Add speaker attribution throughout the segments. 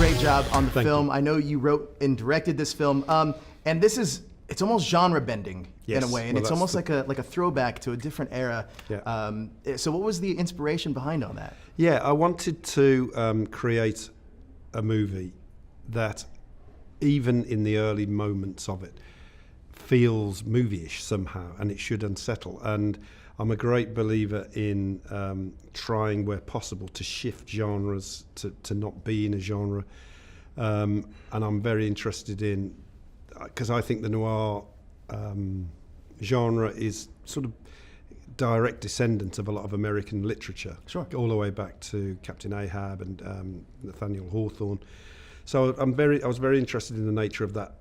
Speaker 1: great job on the
Speaker 2: Thank
Speaker 1: film.
Speaker 2: you.
Speaker 1: I know you wrote and directed this film, and it's almost genre bending in
Speaker 2: Yes.
Speaker 1: a way, and
Speaker 2: Well,
Speaker 1: it's
Speaker 2: that's
Speaker 1: almost like a throwback to a different era.
Speaker 2: Yeah.
Speaker 1: So what was the inspiration behind all that?
Speaker 2: Yeah, I wanted to create a movie that, even in the early moments of it, feels movie-ish somehow, and it should unsettle. And I'm a great believer in trying, where possible, to shift genres, to not be in a genre. And I'm very interested in, because I think the noir genre is sort of direct descendant of a lot of American literature,
Speaker 1: Sure.
Speaker 2: all the way back to Captain Ahab and Nathaniel Hawthorne. So I was very interested in the nature of that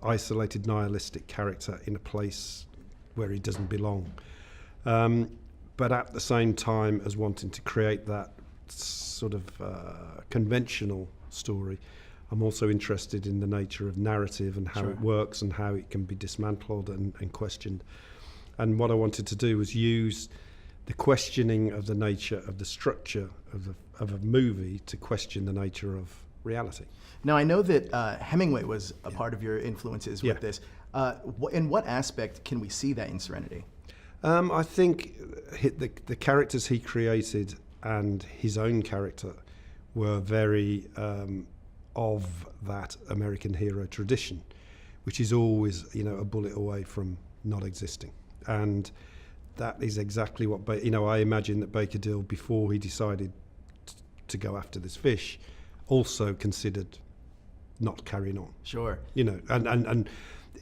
Speaker 2: isolated nihilistic character in a place where he doesn't belong. But at the same time as wanting to create that sort of conventional story, I'm also interested in the nature of narrative and how
Speaker 1: Sure.
Speaker 2: it works and how it can be dismantled and questioned. And what I wanted to do was use the questioning of the nature of the structure of a movie to question the nature of reality.
Speaker 1: Now, I know that Hemingway was a part of your influences with
Speaker 2: Yeah.
Speaker 1: this. In what aspect can we see that in Serenity?
Speaker 2: I think the characters he created and his own character were very of that American hero tradition, which is always, a bullet away from not existing. And that is exactly what, I imagine that Baker Dill, before he decided to go after this fish, also considered not carrying on.
Speaker 1: Sure.
Speaker 2: And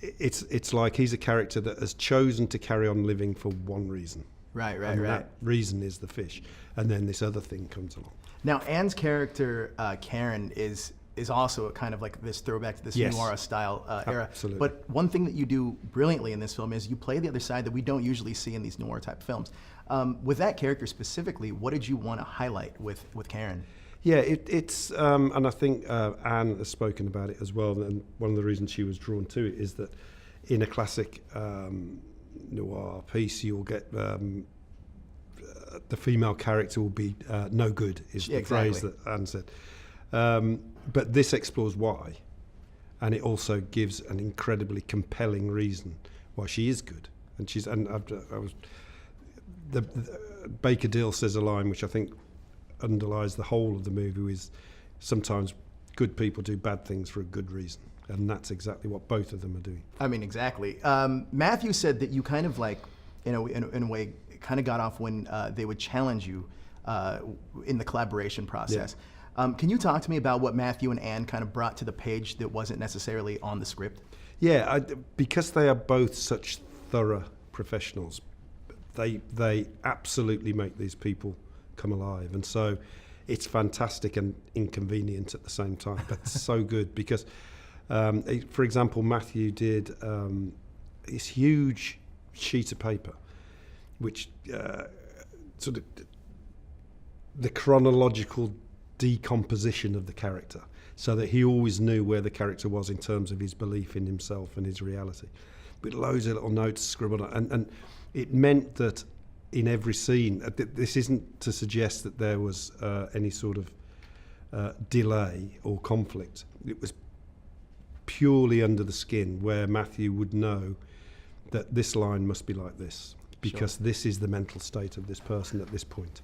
Speaker 2: it's like he's a character that has chosen to carry on living for one reason.
Speaker 1: Right.
Speaker 2: That reason is the fish, and then this other thing comes along.
Speaker 1: Now, Anne's character, Karen, is also kind of like this throwback to this
Speaker 2: Yes.
Speaker 1: noir style era.
Speaker 2: Absolutely.
Speaker 1: But one thing that you do brilliantly in this film is you play the other side that we don't usually see in these noir type films. With that character specifically, what did you want to highlight with Karen?
Speaker 2: Yeah, it's and I think Anne has spoken about it as well, and one of the reasons she was drawn to it is that in a classic noir piece, you'll get the female character will be no good, is the phrase that Anne said. But this explores why, and it also gives an incredibly compelling reason why she is good. Baker Dill says a line which I think underlies the whole of the movie, is sometimes good people do bad things for a good reason, and that's exactly what both of them are doing.
Speaker 1: I mean, exactly. Matthew said that you kind of like, in a way, kind of got off when they would challenge you in the collaboration process.
Speaker 2: Yeah.
Speaker 1: Can you talk to me about what Matthew and Anne kind of brought to the page that wasn't necessarily on the script?
Speaker 2: Yeah, because they are both such thorough professionals, they absolutely make these people come alive, and so it's fantastic and inconvenient at the same time, but so good because, for example, Matthew did this huge sheet of paper, which sort of the chronological decomposition of the character, so that he always knew where the character was in terms of his belief in himself and his reality, with loads of little notes scribbled on, and it meant that in every scene, this isn't to suggest that there was any sort of delay or conflict. It was purely under the skin, where Matthew would know that this line must be like this, because this is the mental state of this person at this point.